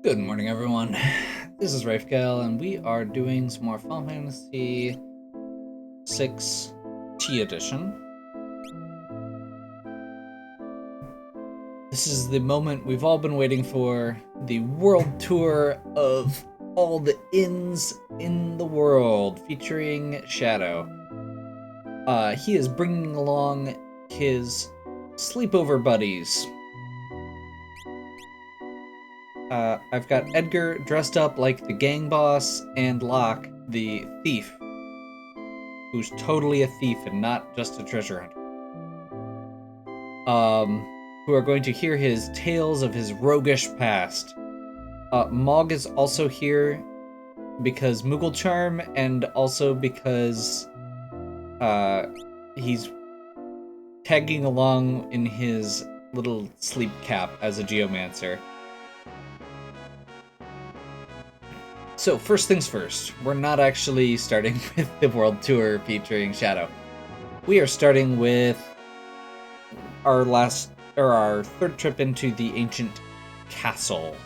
Good morning, everyone. This is Rafegal, and we are doing some more Final Fantasy 6 T-Edition. This is the moment we've all been waiting for, the world tour of all the inns in the world, featuring Shadow. He is bringing along his sleepover buddies. I've got Edgar dressed up like the gang boss and Locke, the thief, who's totally a thief and not just a treasure hunter. Who are going to hear his tales of his roguish past. Mog is also here because Moogle Charm, and also because he's tagging along in his little sleep cap as a geomancer. So, first things first, we're not actually starting with the world tour featuring Shadow. We are starting with our third trip into the ancient castle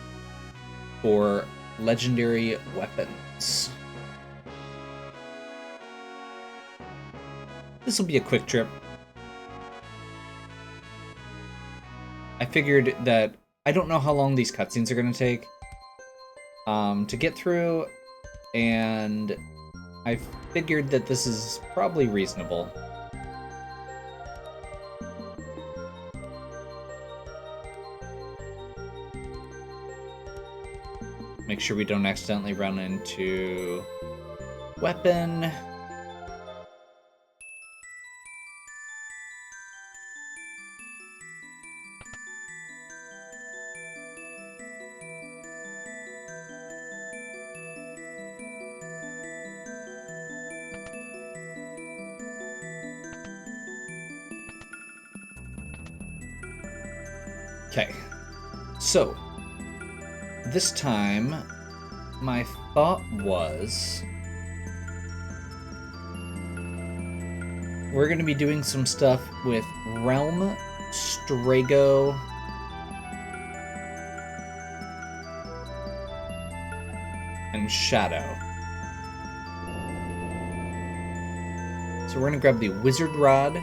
for legendary weapons. This will be a quick trip. I figured that I don't know how long these cutscenes are going to take to get through, and I figured that this is probably reasonable. Make sure we don't accidentally run into weapon. Okay, so this time my thought was we're going to be doing some stuff with Realm, Strago, and Shadow. So we're going to grab the Wizard Rod.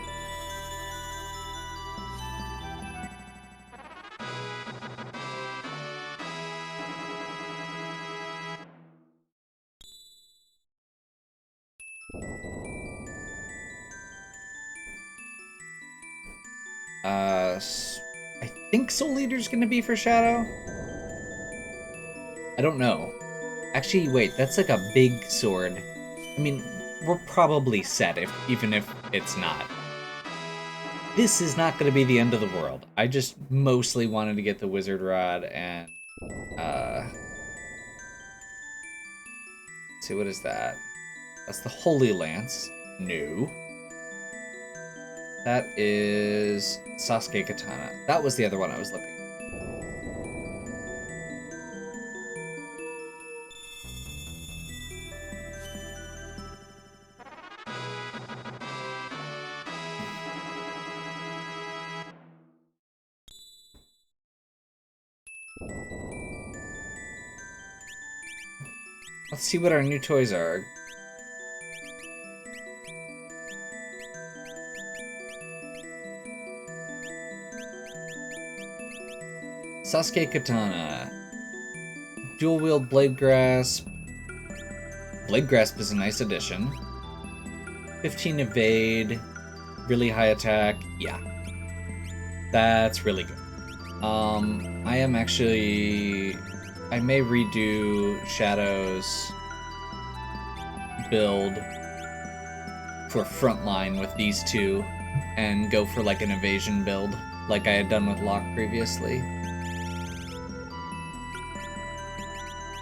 I think Soul Eater's gonna be for Shadow? I don't know. Actually, wait, that's like a big sword. I mean, we're probably set, even if it's not. This is not gonna be the end of the world. I just mostly wanted to get the Wizard Rod and, let's see, what is that? That's the Holy Lance. No. That is Sasuke Katana. That was the other one I was looking. Let's see what our new toys are. Sasuke Katana. Dual wield Blade Grasp. Blade Grasp is a nice addition. 15 evade. Really high attack. Yeah. That's really good. I am actually... I may redo Shadow's build for frontline with these two and go for like an evasion build like I had done with Locke previously.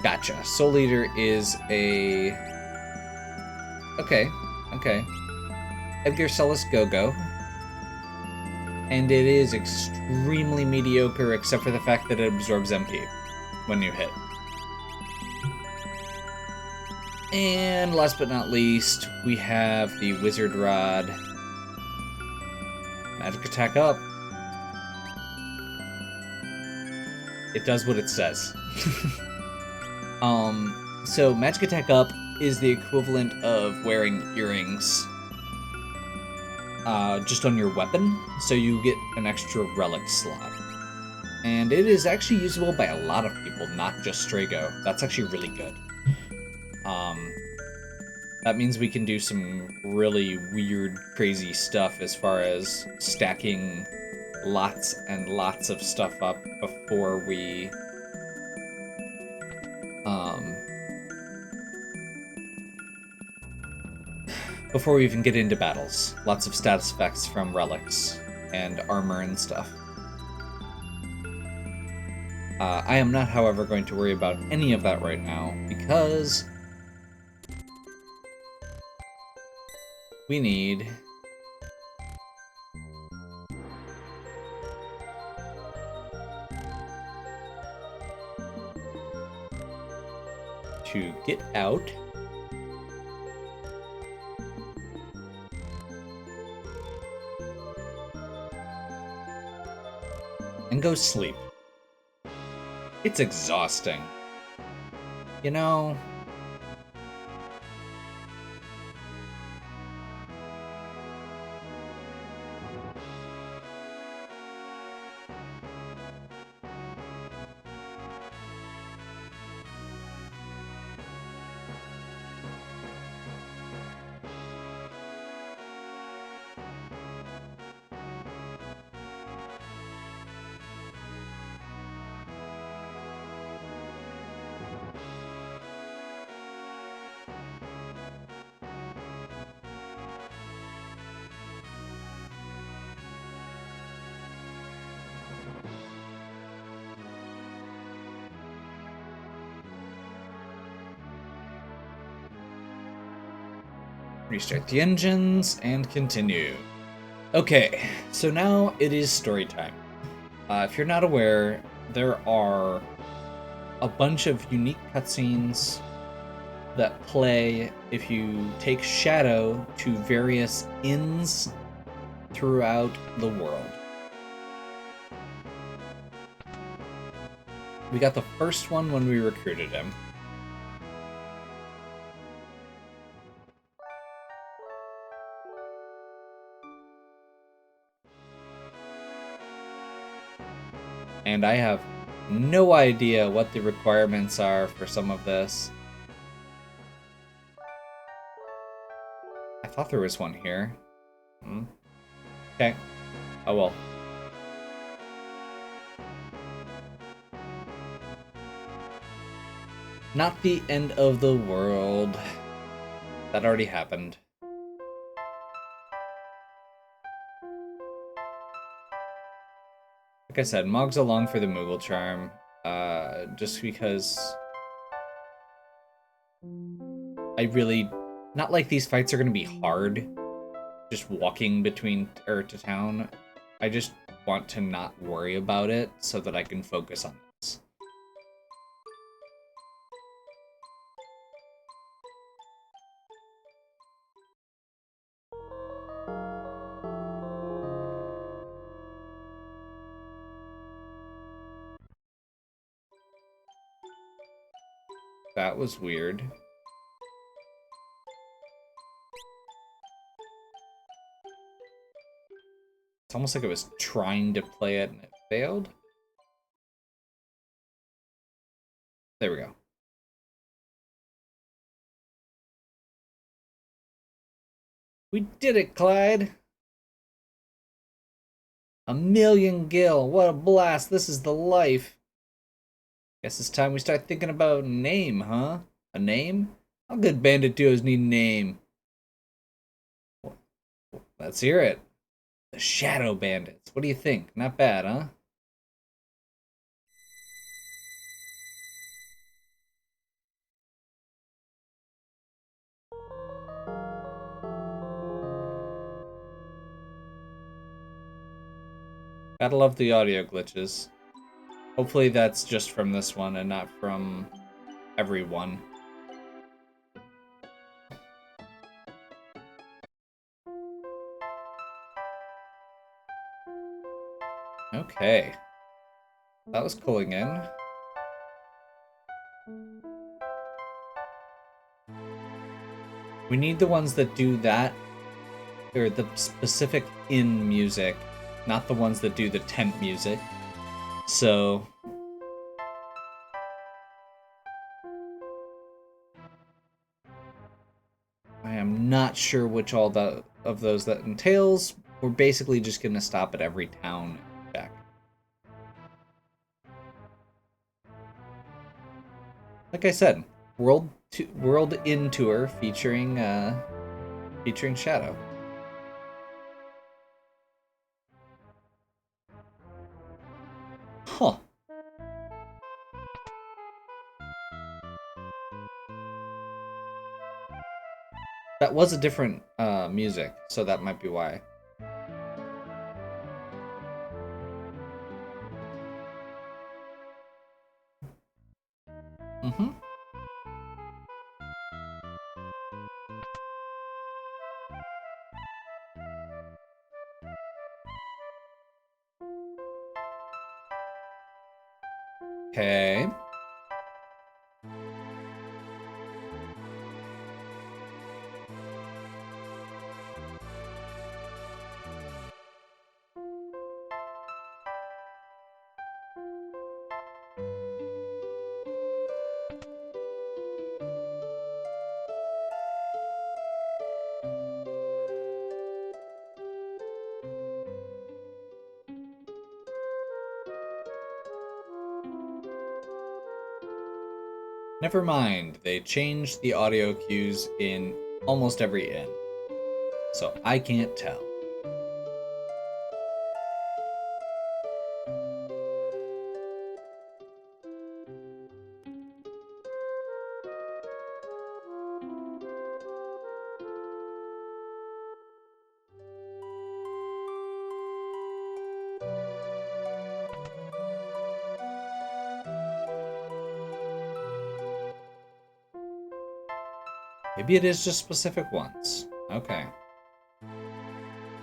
Gotcha. Soul Eater is a... Okay. Edgar Celis Go-Go. And it is extremely mediocre except for the fact that it absorbs MP when you hit. And last but not least, we have the Wizard Rod. Magic attack up. It does what it says. So magic attack up is the equivalent of wearing earrings just on your weapon, so you get an extra relic slot. And it is actually usable by a lot of people, not just Strago. That's actually really good. That means we can do some really weird, crazy stuff as far as stacking lots and lots of stuff up before we even get into battles. Lots of status effects from relics and armor and stuff. I am not, however, going to worry about any of that right now, because we need to get out and go sleep. It's exhausting. You know, restart the engines and continue. Okay, so now it is story time. If you're not aware, there are a bunch of unique cutscenes that play if you take Shadow to various inns throughout the world. We got the first one when we recruited him. And I have no idea what the requirements are for some of this. I thought there was one here. Okay. Oh well. Not the end of the world. That already happened. Like I said, Mog's along for the Moogle charm, just because I really, not like these fights are going to be hard, just walking between, to town. I just want to not worry about it so that I can focus on this. That was weird. It's almost like I was trying to play it and it failed. There we go. We did it, Clyde! 1,000,000 gil, what a blast, this is the life. Guess it's time we start thinking about a name, huh? A name? How good bandit duos need a name? Let's hear it. The Shadow Bandits. What do you think? Not bad, huh? Gotta love the audio glitches. Hopefully that's just from this one and not from everyone. Okay. That was pulling in. We need the ones that do that, or the specific in music, not the ones that do the temp music. So I am not sure which all of those that entails. We're basically just going to stop at every town and check. Like I said, World in Tour featuring Shadow. Huh. That was a different music, so that might be why. Mm-hmm. Okay. Never mind, they changed the audio cues in almost every inn, so I can't tell. Maybe it is just specific ones. Okay.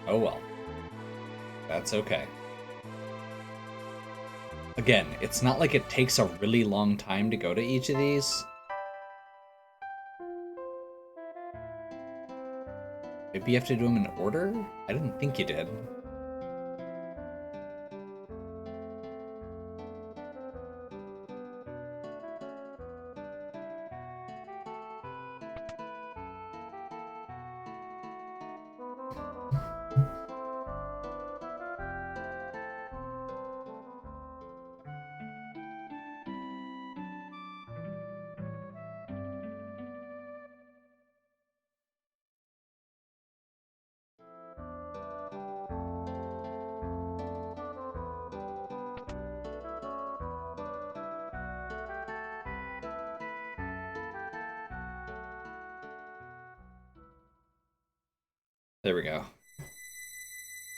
Oh well. That's okay. Again, it's not like it takes a really long time to go to each of these. Maybe you have to do them in order? I didn't think you did. There we go.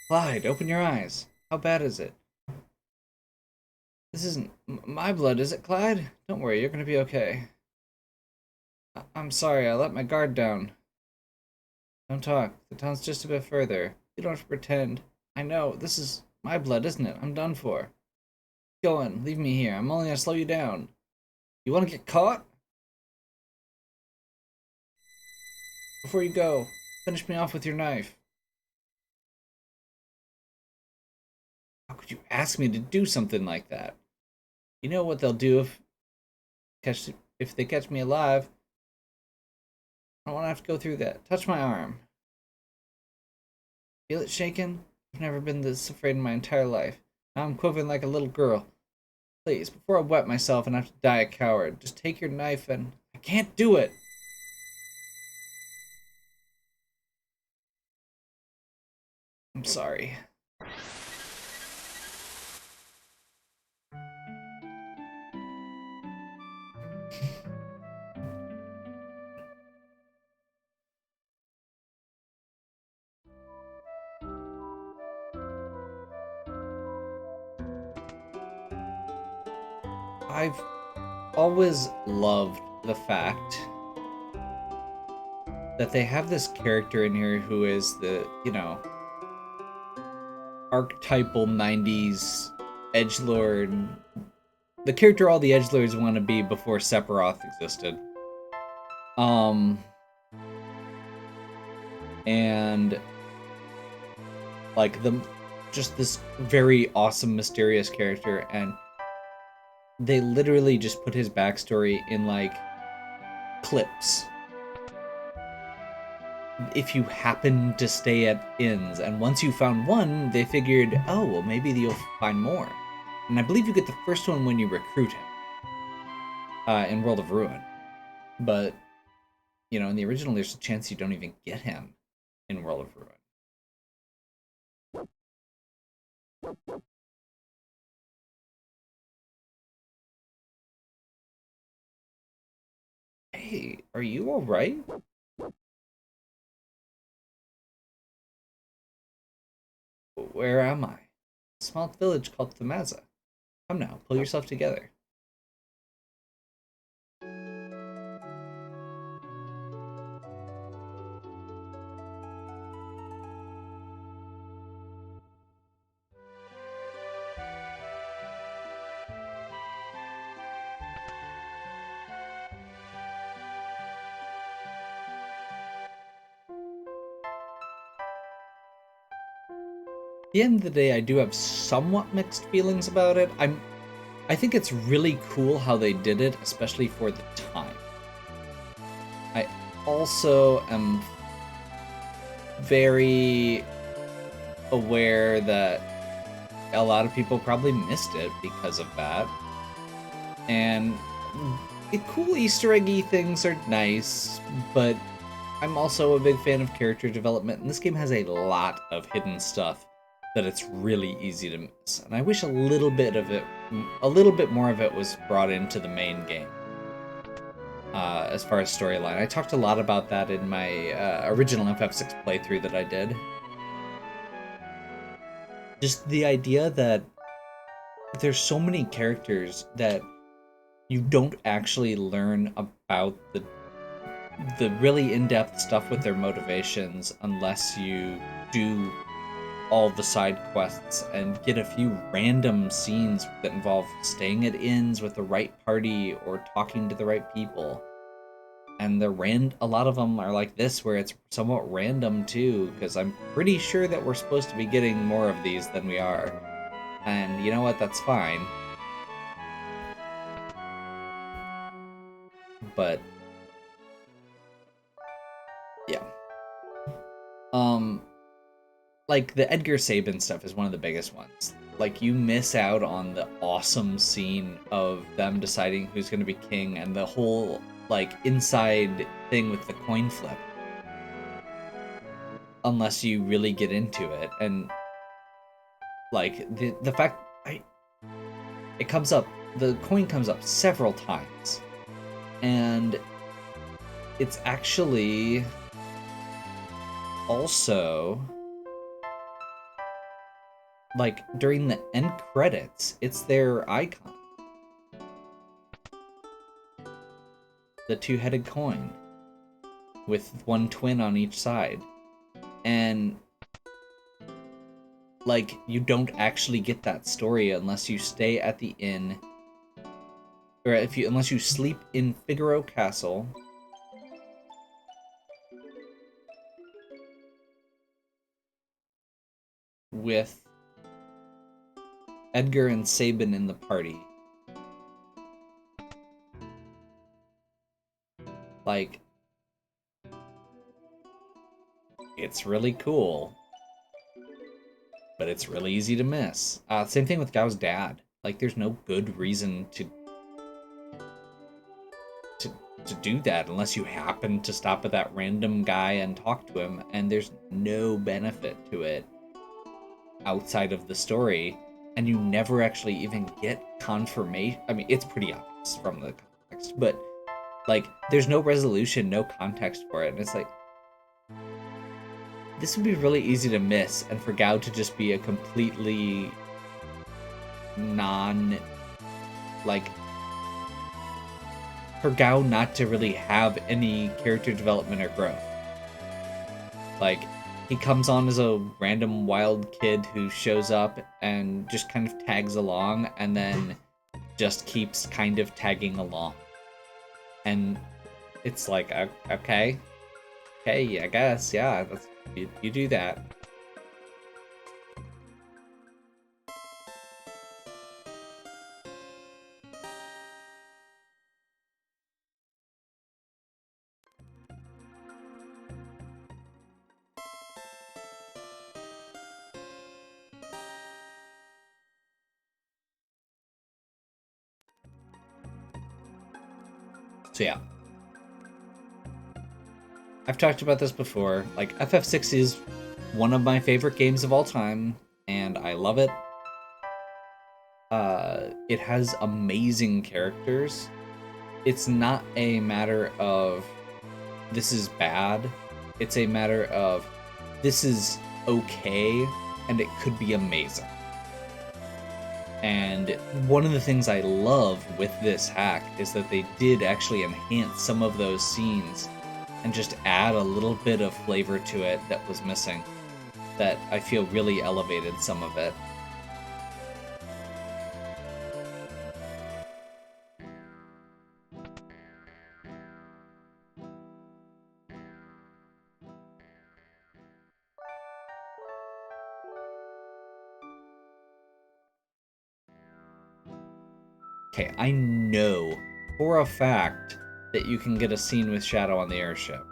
Clyde, open your eyes. How bad is it? This isn't my blood, is it, Clyde? Don't worry, you're gonna be okay. I'm sorry, I let my guard down. Don't talk. The town's just a bit further. You don't have to pretend. I know, this is my blood, isn't it? I'm done for. Go on, leave me here. I'm only gonna slow you down. You wanna get caught? Before you go, finish me off with your knife. How could you ask me to do something like that? You know what they'll do if they catch me alive. I don't want to have to go through that. Touch my arm. Feel it shaking? I've never been this afraid in my entire life. Now I'm quivering like a little girl. Please, before I wet myself and have to die a coward, just take your knife and... I can't do it! I'm sorry. I've always loved the fact that they have this character in here who is the, you know, archetypal 90s edgelord the character all the edgelords want to be before Sephiroth existed. And like just this very awesome, mysterious character, and they literally just put his backstory in like clips. If you happen to stay at inns, and once you found one, they figured, oh, well, maybe you'll find more. And I believe you get the first one when you recruit him in World of Ruin. But, you know, in the original, there's a chance you don't even get him in World of Ruin. Hey, are you alright? Where am I? A small village called Thamaza. Come now, pull yourself together. At the end of the day, I do have somewhat mixed feelings about it. I think it's really cool how they did it, especially for the time. I also am very aware that a lot of people probably missed it because of that. And the cool Easter eggy things are nice, but I'm also a big fan of character development, and this game has a lot of hidden stuff that it's really easy to miss. And I wish a little bit more of it was brought into the main game. As far as storyline, I talked a lot about that in my original FF6 playthrough that I did. Just the idea that there's so many characters that you don't actually learn about the really in-depth stuff with their motivations unless you do all the side quests and get a few random scenes that involve staying at inns with the right party or talking to the right people. And a lot of them are like this, where it's somewhat random too, because I'm pretty sure that we're supposed to be getting more of these than we are. And you know what, that's fine. But yeah. Like, the Edgar Sabin stuff is one of the biggest ones. Like, you miss out on the awesome scene of them deciding who's going to be king and the whole, like, inside thing with the coin flip. Unless you really get into it. And, like, the fact... it comes up... The coin comes up several times. And it's actually... also... like, during the end credits, it's their icon. The two-headed coin. With one twin on each side. And, like, you don't actually get that story unless you stay at the inn. Or unless you sleep in Figaro Castle. With Edgar and Sabin in the party. Like, it's really cool. But it's really easy to miss. Same thing with Gao's dad. Like, there's no good reason to do that unless you happen to stop at that random guy and talk to him, and there's no benefit to it outside of the story. And you never actually even get confirmation. I mean, it's pretty obvious from the context, but, like, there's no resolution, no context for it. And it's like, this would be really easy to miss, and for Gao to just be a completely for Gao not to really have any character development or growth. Like, he comes on as a random wild kid who shows up and just kind of tags along, and then just keeps kind of tagging along. And it's like, okay, I guess, yeah, you do that. So yeah. I've talked about this before. Like, FF6 is one of my favorite games of all time, and I love it. It has amazing characters. It's not a matter of this is bad. It's a matter of this is okay, and it could be amazing. And one of the things I love with this hack is that they did actually enhance some of those scenes and just add a little bit of flavor to it that was missing, that I feel really elevated some of it. Okay, I know for a fact that you can get a scene with Shadow on the airship,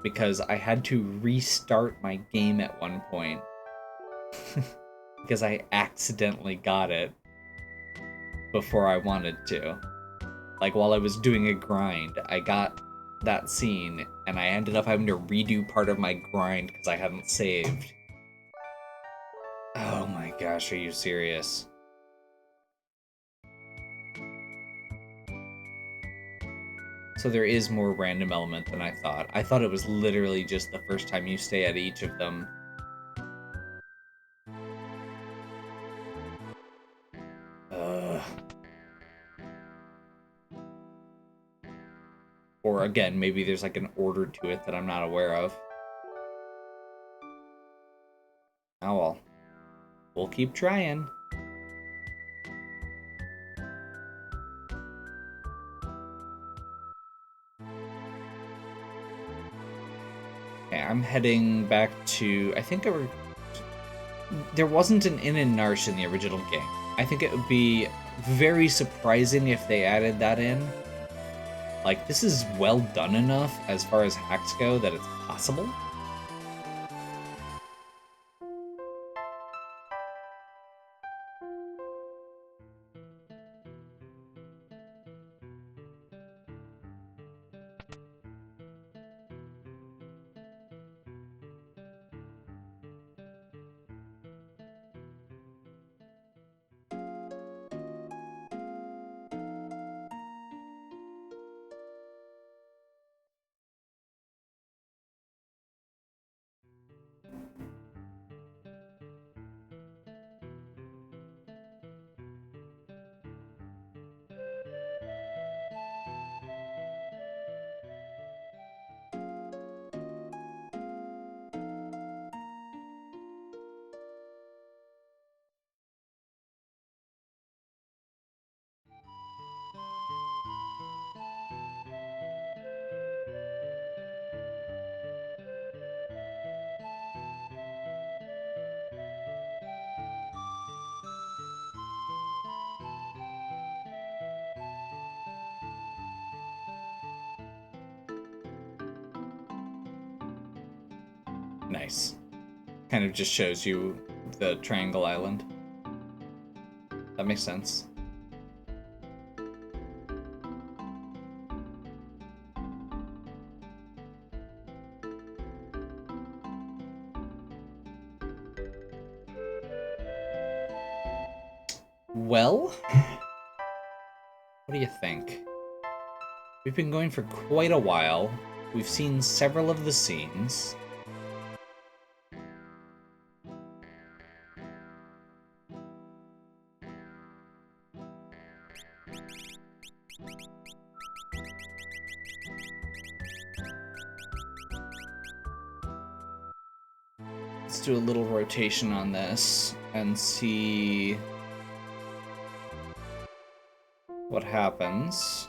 because I had to restart my game at one point because I accidentally got it before I wanted to. Like, while I was doing a grind, I got that scene, and I ended up having to redo part of my grind because I hadn't saved. Oh my gosh, are you serious? So there is more random element than I thought. I thought it was literally just the first time you stay at each of them. Or again, maybe there's like an order to it that I'm not aware of. Oh well. We'll keep trying. Okay, I'm heading back to... I think there wasn't an Inn and Narsh in the original game. I think it would be very surprising if they added that in. Like, this is well done enough as far as hacks go that it's possible. Nice. Kind of just shows you the Triangle Island. That makes sense. Well, what do you think? We've been going for quite a while. We've seen several of the scenes. Let's do a little rotation on this and see what happens.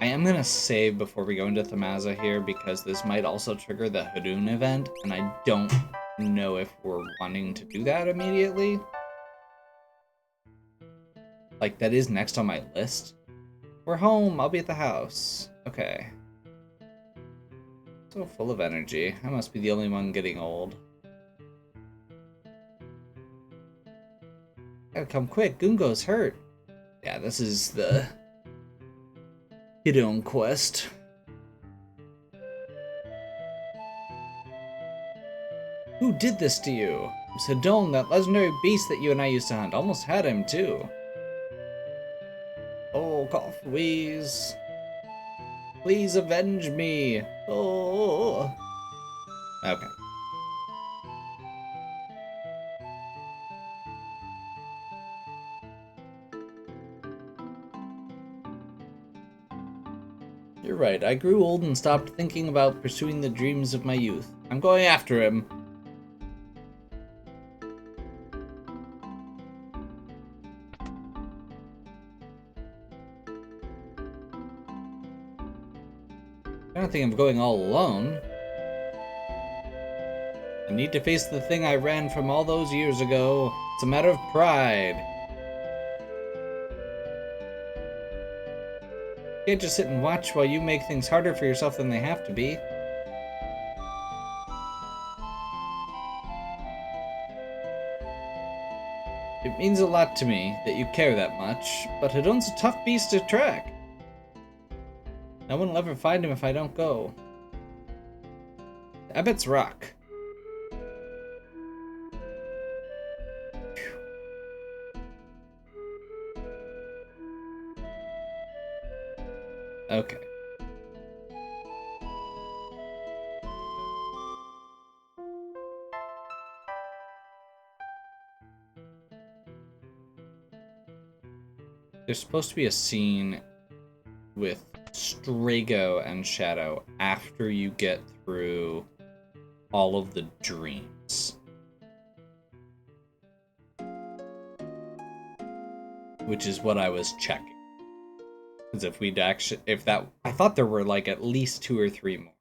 I am gonna save before we go into Thamaza here because this might also trigger the Hadoon event, and I don't know if we're wanting to do that immediately. Like, that is next on my list. We're home, I'll be at the house. Okay. So full of energy. I must be the only one getting old. Gotta come quick, Gungo's hurt. Yeah, this is the Hadoon quest. Who did this to you? It was Hadoon, that legendary beast that you and I used to hunt. Almost had him, too. Oh, cough, wheeze. Please avenge me. Oh. Okay. You're right. I grew old and stopped thinking about pursuing the dreams of my youth. I'm going after him. I don't think I'm going all alone. I need to face the thing I ran from all those years ago. It's a matter of pride. You can't just sit and watch while you make things harder for yourself than they have to be. It means a lot to me that you care that much, but Hadoon's a tough beast to track. No one will ever find him if I don't go. Abbott's Rock. Okay. There's supposed to be a scene with Strago and Shadow after you get through all of the dreams. Which is what I was checking. Because if we'd actually, I thought there were like at least 2 or 3 more.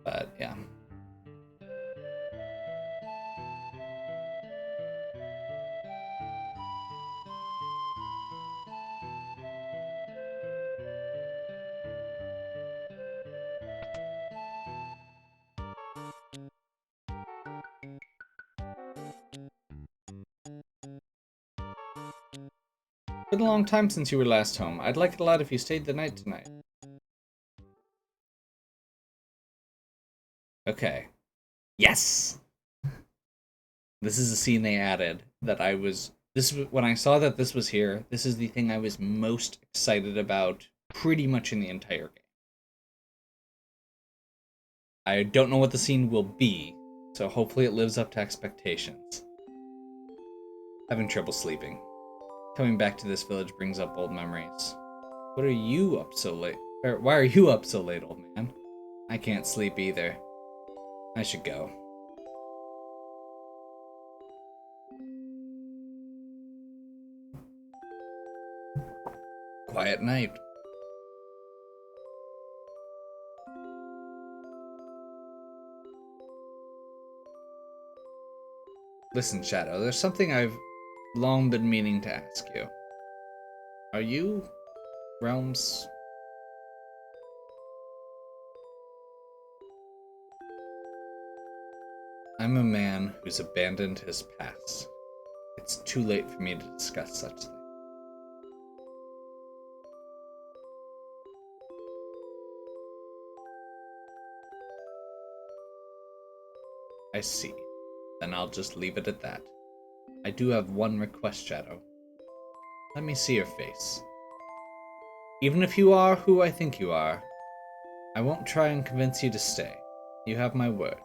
But yeah. Been a long time since you were last home. I'd like it a lot if you stayed the night tonight. Okay. Yes! This is a scene they added that when I saw that this was here, this is the thing I was most excited about pretty much in the entire game. I don't know what the scene will be, so hopefully it lives up to expectations. Having trouble sleeping. Coming back to this village brings up old memories. What are you up so late? Or why are you up so late, old man? I can't sleep either. I should go. Quiet night. Listen, Shadow, there's something I've long been meaning to ask you. Are you Realm's... I'm a man who's abandoned his past. It's too late for me to discuss such things. I see. Then I'll just leave it at that. I do have one request, Shadow. Let me see your face. Even if you are who I think you are, I won't try and convince you to stay. You have my word.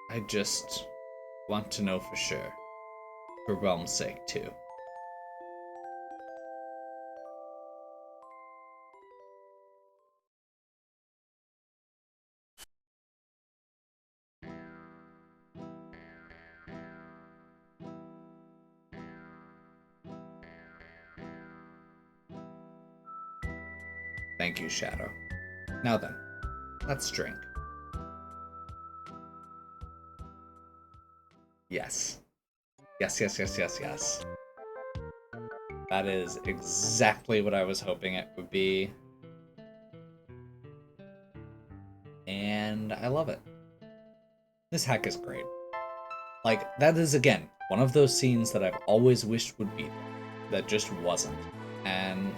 I just want to know for sure. For Realm's sake, too. Thank you, Shadow. Now then, let's drink. Yes. Yes, yes, yes, yes, yes. That is exactly what I was hoping it would be. And I love it. This hack is great. Like, that is, again, one of those scenes that I've always wished would be there, that just wasn't. And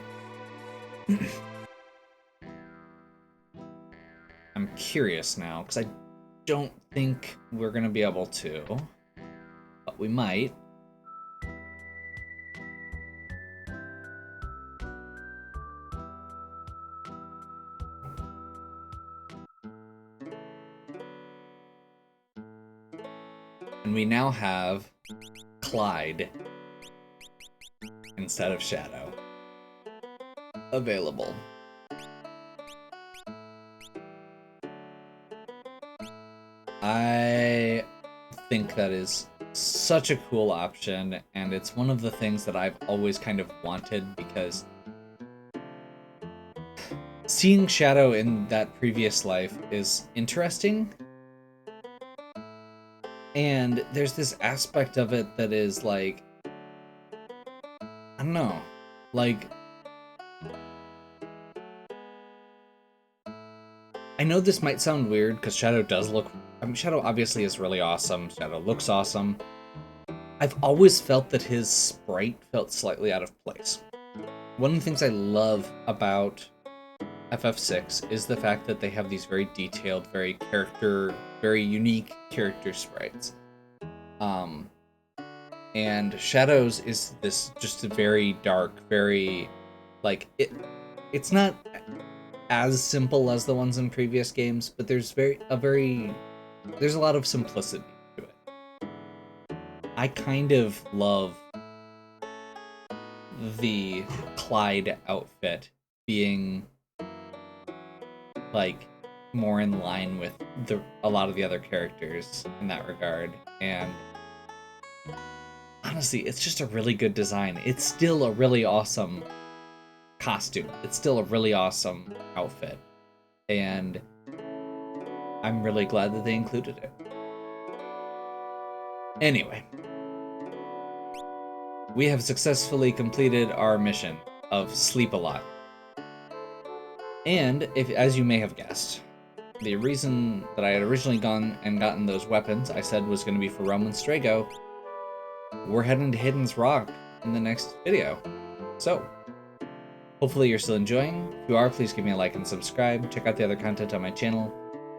I'm curious now, because I don't think we're going to be able to, but we might. And we now have Clyde instead of Shadow available. I think that is such a cool option, and it's one of the things that I've always kind of wanted, because seeing Shadow in that previous life is interesting, and there's this aspect of it that is like, I don't know, like, I know this might sound weird because Shadow does look, I mean, Shadow obviously is really awesome, Shadow looks awesome. I've always felt that his sprite felt slightly out of place. One of the things I love about FF6 is the fact that they have these very detailed, very unique character sprites. And Shadow's is this just a very dark, very, like, it's not as simple as the ones in previous games, but there's there's a lot of simplicity to it. I kind of love the Clyde outfit being like more in line with a lot of the other characters in that regard, and honestly, it's just a really good design. It's still a really awesome costume. It's still a really awesome outfit, and I'm really glad that they included it. Anyway, we have successfully completed our mission of Sleep a Lot. And, as you may have guessed, the reason that I had originally gone and gotten those weapons, I said was going to be for Rome and Strago. We're heading to Hidden's Rock in the next video. So, hopefully you're still enjoying. If you are, please give me a like and subscribe. Check out the other content on my channel.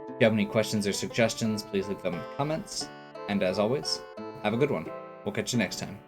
If you have any questions or suggestions, please leave them in the comments. And as always, have a good one. We'll catch you next time.